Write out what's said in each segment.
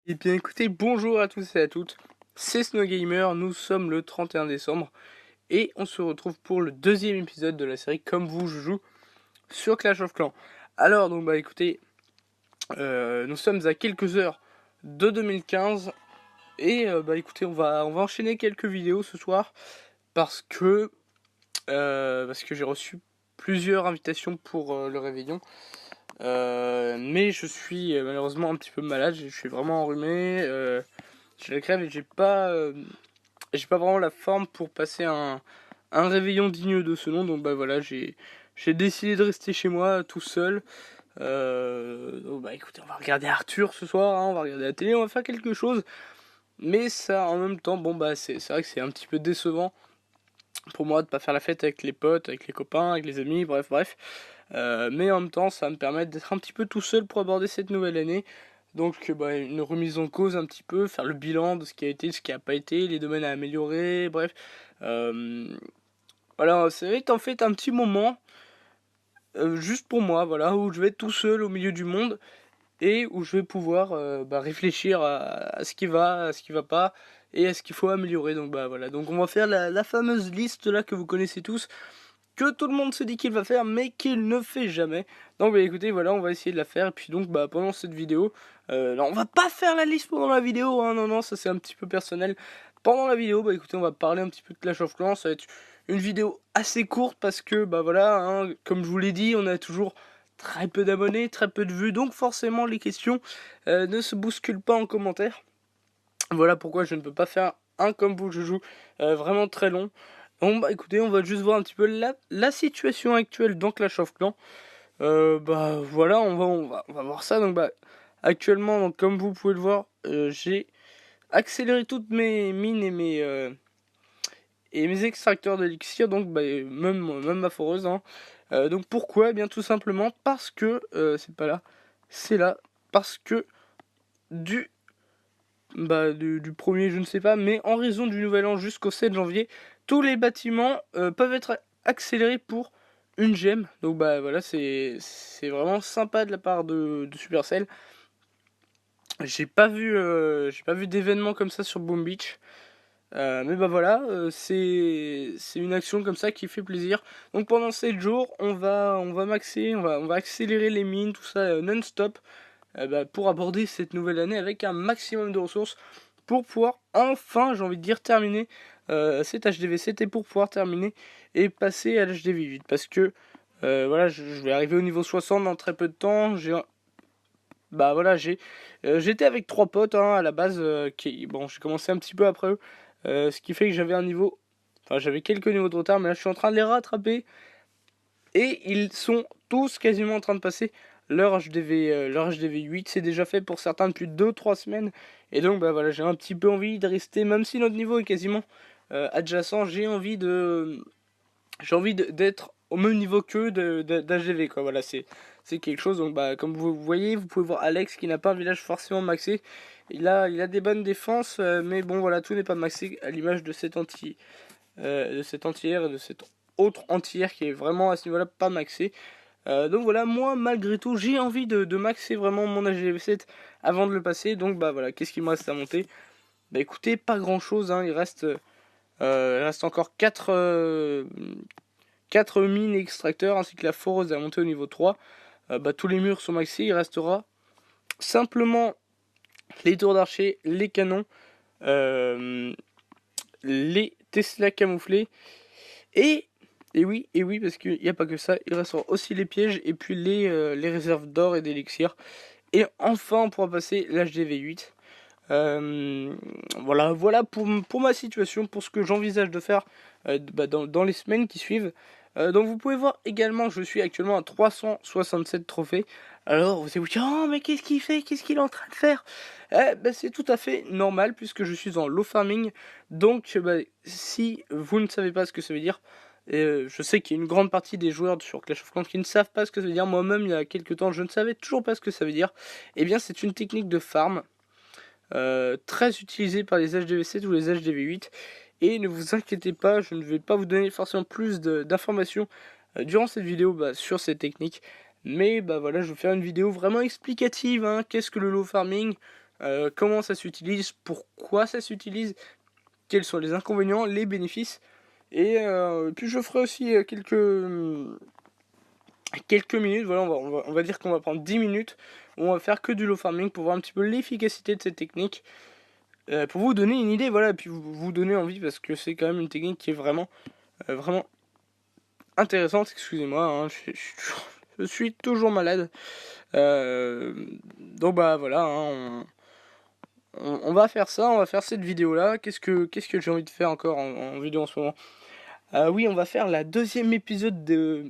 Et bien écoutez, bonjour à tous et à toutes, c'est SnowGamer, nous sommes le 31 décembre et on se retrouve pour le deuxième épisode de la série Comme vous je joue sur Clash of Clans. Alors donc écoutez, nous sommes à quelques heures de 2015 et écoutez on va enchaîner quelques vidéos ce soir parce que j'ai reçu plusieurs invitations pour le réveillon. Mais je suis malheureusement un petit peu malade, je suis vraiment enrhumé, j'ai la crève et j'ai pas vraiment la forme pour passer un réveillon digne de ce nom. Donc voilà, j'ai décidé de rester chez moi tout seul. Donc écoutez, on va regarder Arthur ce soir, hein, on va regarder la télé, on va faire quelque chose. Mais ça en même temps, c'est vrai que c'est un petit peu décevant pour moi de pas faire la fête avec les potes, avec les copains, avec les amis, bref. Mais en même temps, ça va me permettre d'être un petit peu tout seul pour aborder cette nouvelle année. Donc une remise en cause un petit peu, faire le bilan de ce qui a été, ce qui n'a pas été, les domaines à améliorer, bref. Euh, voilà, ça va être en fait un petit moment juste pour moi, voilà, où je vais être tout seul au milieu du monde et où je vais pouvoir réfléchir à ce qui va, à ce qui va pas et à ce qu'il faut améliorer. Donc voilà, donc on va faire la fameuse liste là que vous connaissez tous, que tout le monde se dit qu'il va faire mais qu'il ne fait jamais. Donc écoutez, voilà, on va essayer de la faire et puis donc pendant cette vidéo, non, on va pas faire la liste pendant la vidéo, hein, non, ça c'est un petit peu personnel. Pendant la vidéo, écoutez, on va parler un petit peu de Clash of Clans, ça va être une vidéo assez courte parce que voilà, hein, comme je vous l'ai dit, on a toujours très peu d'abonnés, très peu de vues, donc forcément les questions ne se bousculent pas en commentaire. Voilà pourquoi je ne peux pas faire un comme vous je joue vraiment très long. Bon écoutez, on va juste voir un petit peu la situation actuelle dans Clash of Clans. Voilà, on va voir ça. Donc actuellement, donc, comme vous pouvez le voir, j'ai accéléré toutes mes mines et mes extracteurs d'élixir, donc même ma foreuse. Hein. Donc pourquoi? Eh bien tout simplement parce que c'est pas là, c'est là, parce que du du premier je ne sais pas, mais en raison du nouvel an jusqu'au 7 janvier, tous les bâtiments peuvent être accélérés pour une gemme. Donc voilà, c'est vraiment sympa de la part de Supercell. J'ai pas vu d'événement comme ça sur Boom Beach. Mais voilà, c'est une action comme ça qui fait plaisir. Donc pendant 7 jours, on va maxer, on va accélérer les mines, tout ça non-stop, pour aborder cette nouvelle année avec un maximum de ressources pour pouvoir enfin, j'ai envie de dire, terminer cet HDV7 et pour pouvoir terminer et passer à l'HDV8 parce que voilà, je vais arriver au niveau 60 dans très peu de temps. J'étais avec trois potes hein, à la base bon, j'ai commencé un petit peu après eux, ce qui fait que j'avais quelques niveaux de retard, mais là je suis en train de les rattraper et ils sont tous quasiment en train de passer leur HDV 8. C'est déjà fait pour certains depuis 2-3 semaines. Et donc voilà, j'ai un petit peu envie de rester, même si notre niveau est quasiment adjacent, j'ai envie d'être au même niveau qu'eux d'HDV quoi. Voilà, c'est quelque chose. Donc comme vous voyez, vous pouvez voir Alex qui n'a pas un village forcément maxé. Il a des bonnes défenses, mais bon voilà, tout n'est pas maxé à l'image de cet entière et de cet autre entière qui est vraiment à ce niveau-là pas maxé. Donc voilà, moi malgré tout, j'ai envie de maxer vraiment mon HDV7 avant de le passer. Donc voilà, qu'est-ce qu'il me reste à monter? Bah écoutez, pas grand-chose, hein, il reste encore 4 mines et extracteurs ainsi que la foreuse à monter au niveau 3. Tous les murs sont maxés, il restera simplement les tours d'archer, les canons, euh, les Tesla camouflés et et oui, parce qu'il n'y a pas que ça, il restera aussi les pièges et puis les réserves d'or et d'élixir. Et enfin, on pourra passer l'HDV8. Voilà pour ma situation, pour ce que j'envisage de faire dans les semaines qui suivent. Donc vous pouvez voir également, je suis actuellement à 367 trophées. Alors vous allez vous dire, oh mais qu'est-ce qu'il fait? Qu'est-ce qu'il est en train de faire? C'est tout à fait normal puisque je suis en low farming. Donc si vous ne savez pas ce que ça veut dire, je sais qu'il y a une grande partie des joueurs sur Clash of Clans qui ne savent pas ce que ça veut dire. Moi-même, il y a quelques temps, je ne savais toujours pas ce que ça veut dire. Eh bien, c'est une technique de farm très utilisée par les HDV7 ou les HDV8. Et ne vous inquiétez pas, je ne vais pas vous donner forcément plus d'informations durant cette vidéo sur ces techniques. Mais voilà, je vais faire une vidéo vraiment explicative. Hein, qu'est-ce que le low farming? comment ça s'utilise, pourquoi ça s'utilise, quels sont les inconvénients, les bénéfices. Et puis je ferai aussi quelques minutes, voilà, on va dire qu'on va prendre 10 minutes, où on va faire que du low farming pour voir un petit peu l'efficacité de cette technique, pour vous donner une idée, voilà, et puis vous donner envie, parce que c'est quand même une technique qui est vraiment intéressante, excusez-moi, hein, je suis toujours malade. Donc bah voilà, hein, on va faire ça, on va faire cette vidéo là. Qu'est-ce que j'ai envie de faire encore en vidéo en ce moment? Oui, on va faire la deuxième épisode des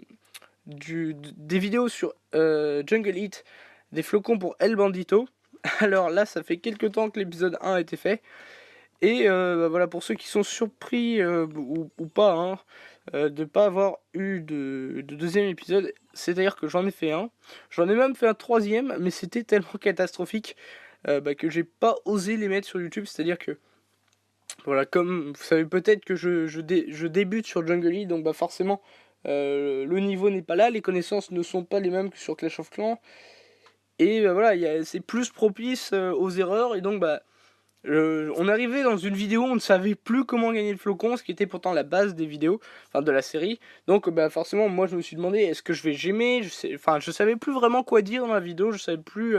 vidéos sur Jungle Heat, des flocons pour El Bandito. Alors là, ça fait quelques temps que l'épisode 1 a été fait. Et bah voilà, pour ceux qui sont surpris ou pas, hein, de pas avoir eu de deuxième épisode, c'est-à-dire que j'en ai fait un. J'en ai même fait un troisième, mais c'était tellement catastrophique bah, que j'ai pas osé les mettre sur YouTube. C'est-à-dire que, voilà, comme vous savez peut-être que je débute sur Jungle League, donc bah forcément le niveau n'est pas là, les connaissances ne sont pas les mêmes que sur Clash of Clans. Et bah, voilà, c'est plus propice aux erreurs, et donc bah on arrivait dans une vidéo, on ne savait plus comment gagner le flocon, ce qui était pourtant la base des vidéos, enfin de la série. Donc bah forcément, moi je me suis demandé, est-ce que je vais gémer, je savais plus vraiment quoi dire dans la vidéo, je savais plus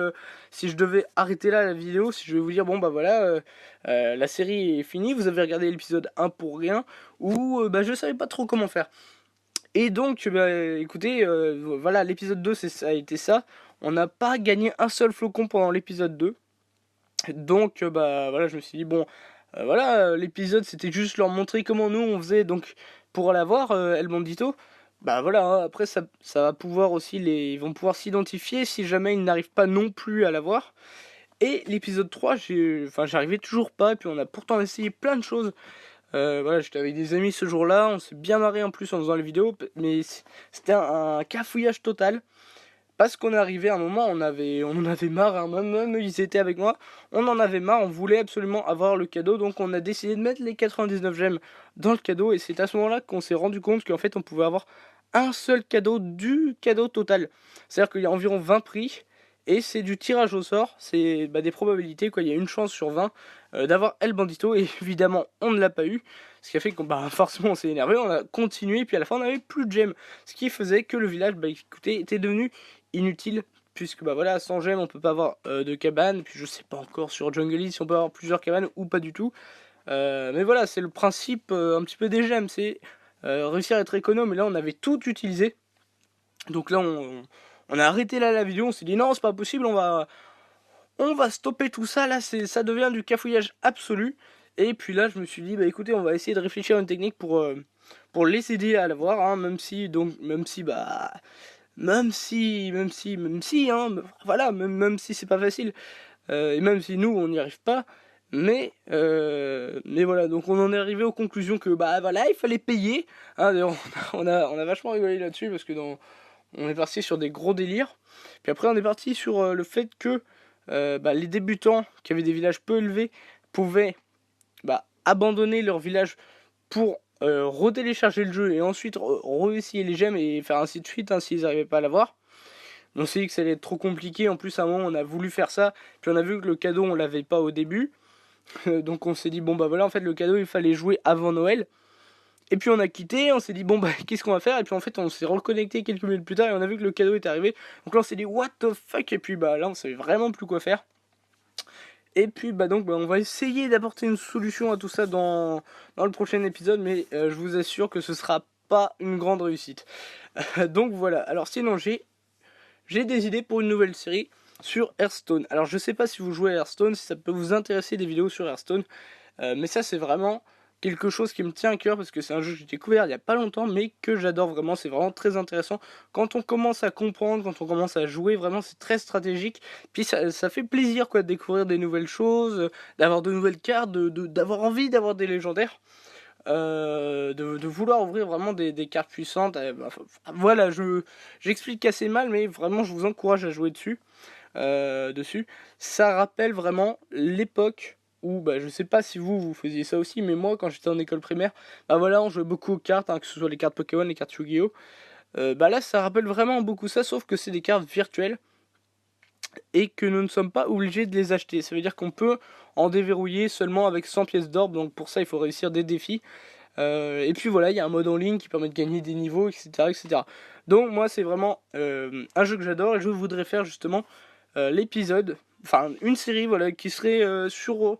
si je devais arrêter là la vidéo, si je vais vous dire bon bah voilà, la série est finie, vous avez regardé l'épisode 1 pour rien, ou bah je savais pas trop comment faire. Et donc bah écoutez, voilà, l'épisode 2 ça a été ça. On n'a pas gagné un seul flocon pendant l'épisode 2. Donc bah voilà, je me suis dit bon, voilà, l'épisode c'était juste leur montrer comment nous on faisait, donc pour l'avoir El Bandito, bah voilà, hein, après ça va pouvoir aussi, ils vont pouvoir s'identifier si jamais ils n'arrivent pas non plus à l'avoir. Et l'épisode 3, j'arrivais toujours pas, et puis on a pourtant essayé plein de choses. Voilà, j'étais avec des amis ce jour-là, on s'est bien marré en plus en faisant les vidéos, mais c'était un cafouillage total. Parce qu'on est arrivé à un moment, on en avait marre, hein, même ils étaient avec moi, on en avait marre, on voulait absolument avoir le cadeau, donc on a décidé de mettre les 99 gemmes dans le cadeau, et c'est à ce moment-là qu'on s'est rendu compte qu'en fait on pouvait avoir un seul cadeau du cadeau total. C'est-à-dire qu'il y a environ 20 prix, et c'est du tirage au sort, c'est bah, des probabilités, quoi. Il y a une chance sur 20 d'avoir El Bandito, et évidemment on ne l'a pas eu, ce qui a fait que bah, forcément on s'est énervé, on a continué, puis à la fin on n'avait plus de gemmes, ce qui faisait que le village, bah écoutez, était devenu inutile, puisque bah voilà, sans gemmes on peut pas avoir de cabane, puis je sais pas encore sur Jungle League si on peut avoir plusieurs cabanes ou pas du tout. Mais voilà, c'est le principe un petit peu des gemmes, c'est réussir à être économe, et là on avait tout utilisé. Donc là on a arrêté là la vidéo, on s'est dit non c'est pas possible, on va stopper tout ça, là ça devient du cafouillage absolu. Et puis là je me suis dit bah écoutez, on va essayer de réfléchir à une technique pour les aider à l'avoir, hein, même si, hein, voilà, même si c'est pas facile, et même si nous on n'y arrive pas, mais voilà, donc on en est arrivé aux conclusions que bah voilà, il fallait payer, hein, d'ailleurs on a vachement rigolé là-dessus, parce que on est parti sur des gros délires, puis après on est parti sur le fait que bah, les débutants qui avaient des villages peu élevés pouvaient bah, abandonner leur village pour retélécharger le jeu et ensuite réessayer les gemmes et faire ainsi de suite, hein, s'ils n'arrivaient pas à l'avoir. On s'est dit que ça allait être trop compliqué, en plus à un moment on a voulu faire ça, puis on a vu que le cadeau on l'avait pas au début, donc on s'est dit bon bah voilà, en fait le cadeau il fallait jouer avant Noël, et puis on a quitté, on s'est dit bon bah qu'est-ce qu'on va faire, et puis en fait on s'est reconnecté quelques minutes plus tard et on a vu que le cadeau était arrivé, donc là on s'est dit what the fuck, et puis bah là on savait vraiment plus quoi faire. Et puis bah donc bah, on va essayer d'apporter une solution à tout ça dans le prochain épisode, mais je vous assure que ce sera pas une grande réussite. Donc voilà, alors sinon j'ai des idées pour une nouvelle série sur Hearthstone. Alors je sais pas si vous jouez à Hearthstone, si ça peut vous intéresser des vidéos sur Hearthstone, mais ça c'est vraiment quelque chose qui me tient à cœur, parce que c'est un jeu que j'ai découvert il y a pas longtemps, mais que j'adore vraiment, c'est vraiment très intéressant. Quand on commence à comprendre, quand on commence à jouer, vraiment c'est très stratégique, puis ça fait plaisir quoi, de découvrir des nouvelles choses, d'avoir de nouvelles cartes, d'avoir envie d'avoir des légendaires. De vouloir ouvrir vraiment des cartes puissantes. Voilà, j'explique assez mal, mais vraiment je vous encourage à jouer dessus. Ça rappelle vraiment l'époque où, bah, je sais pas si vous faisiez ça aussi, mais moi quand j'étais en école primaire, bah voilà, on jouait beaucoup aux cartes, hein, que ce soit les cartes Pokémon, les cartes Yu-Gi-Oh! Bah là ça rappelle vraiment beaucoup ça, sauf que c'est des cartes virtuelles. et que nous ne sommes pas obligés de les acheter. Ça veut dire qu'on peut en déverrouiller seulement avec 100 pièces d'or, donc pour ça il faut réussir des défis. Et puis voilà, il y a un mode en ligne qui permet de gagner des niveaux, etc. etc. Donc moi c'est vraiment un jeu que j'adore et je voudrais faire justement l'épisode, enfin une série voilà, qui serait sur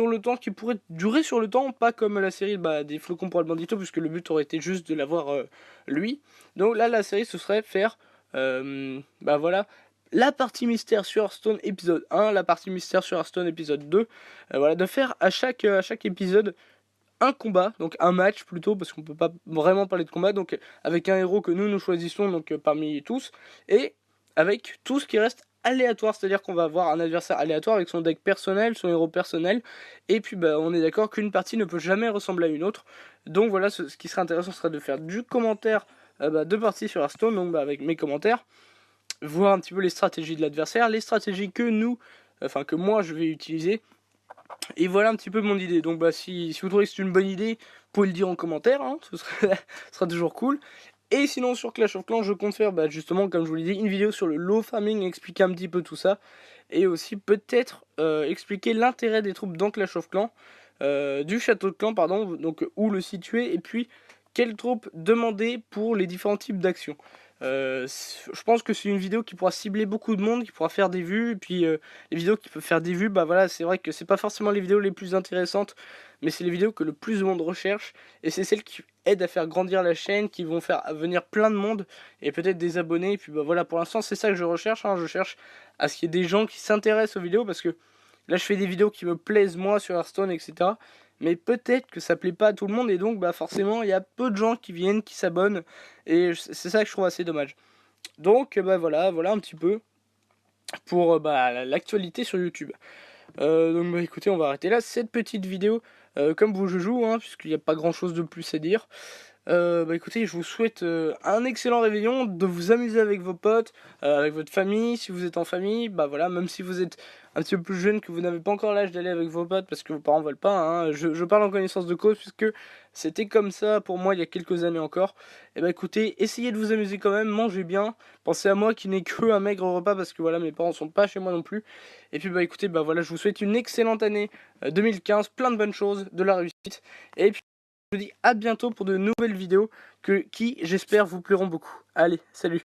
le temps, qui pourrait durer sur le temps, pas comme la série des Flocons pour le Bandito, puisque le but aurait été juste de l'avoir lui. Donc là la série ce serait faire voilà la partie mystère sur Hearthstone épisode 1, la partie mystère sur Hearthstone épisode 2, voilà, de faire à chaque épisode un combat, donc un match plutôt, parce qu'on peut pas vraiment parler de combat, donc avec un héros que nous choisissons donc parmi tous, et avec tout ce qui reste aléatoire, c'est-à-dire qu'on va avoir un adversaire aléatoire avec son deck personnel, son héros personnel, et puis on est d'accord qu'une partie ne peut jamais ressembler à une autre, donc voilà, ce qui serait intéressant serait de faire du commentaire de parties sur Hearthstone, donc avec mes commentaires, voir un petit peu les stratégies de l'adversaire, les stratégies que moi je vais utiliser, et voilà un petit peu mon idée. Donc si vous trouvez que c'est une bonne idée, vous pouvez le dire en commentaire, hein, ce sera toujours cool. Et sinon sur Clash of Clans, je compte faire justement, comme je vous l'ai dit, une vidéo sur le low farming, expliquer un petit peu tout ça. Et aussi peut-être expliquer l'intérêt des troupes dans Clash of Clans, du château de clan, pardon, donc où le situer, et puis quelles troupes demander pour les différents types d'actions. Je pense que c'est une vidéo qui pourra cibler beaucoup de monde, qui pourra faire des vues, et puis les vidéos qui peuvent faire des vues, voilà, c'est vrai que c'est pas forcément les vidéos les plus intéressantes, mais c'est les vidéos que le plus de monde recherche, et c'est celles qui aident à faire grandir la chaîne, qui vont faire venir plein de monde, et peut-être des abonnés, et puis voilà, pour l'instant c'est ça que je recherche, hein, je cherche à ce qu'il y ait des gens qui s'intéressent aux vidéos, parce que là je fais des vidéos qui me plaisent moi sur Hearthstone, etc. Mais peut-être que ça plaît pas à tout le monde, et donc forcément il y a peu de gens qui viennent, qui s'abonnent, et c'est ça que je trouve assez dommage. Donc voilà un petit peu pour l'actualité sur YouTube. Donc écoutez, on va arrêter là cette petite vidéo. Comme vous je joue, hein, puisqu'il n'y a pas grand chose de plus à dire. Écoutez, je vous souhaite un excellent réveillon, de vous amuser avec vos potes, avec votre famille, si vous êtes en famille, voilà, même si vous êtes un petit peu plus jeune, que vous n'avez pas encore l'âge d'aller avec vos potes parce que vos parents veulent pas, hein, je parle en connaissance de cause puisque c'était comme ça pour moi il y a quelques années encore. Et écoutez, essayez de vous amuser quand même, mangez bien, pensez à moi qui n'ai que un maigre repas parce que voilà, mes parents sont pas chez moi non plus. Et puis écoutez, voilà, je vous souhaite une excellente année 2015, plein de bonnes choses, de la réussite, et puis je vous dis à bientôt pour de nouvelles vidéos qui, j'espère, vous plairont beaucoup. Allez, salut!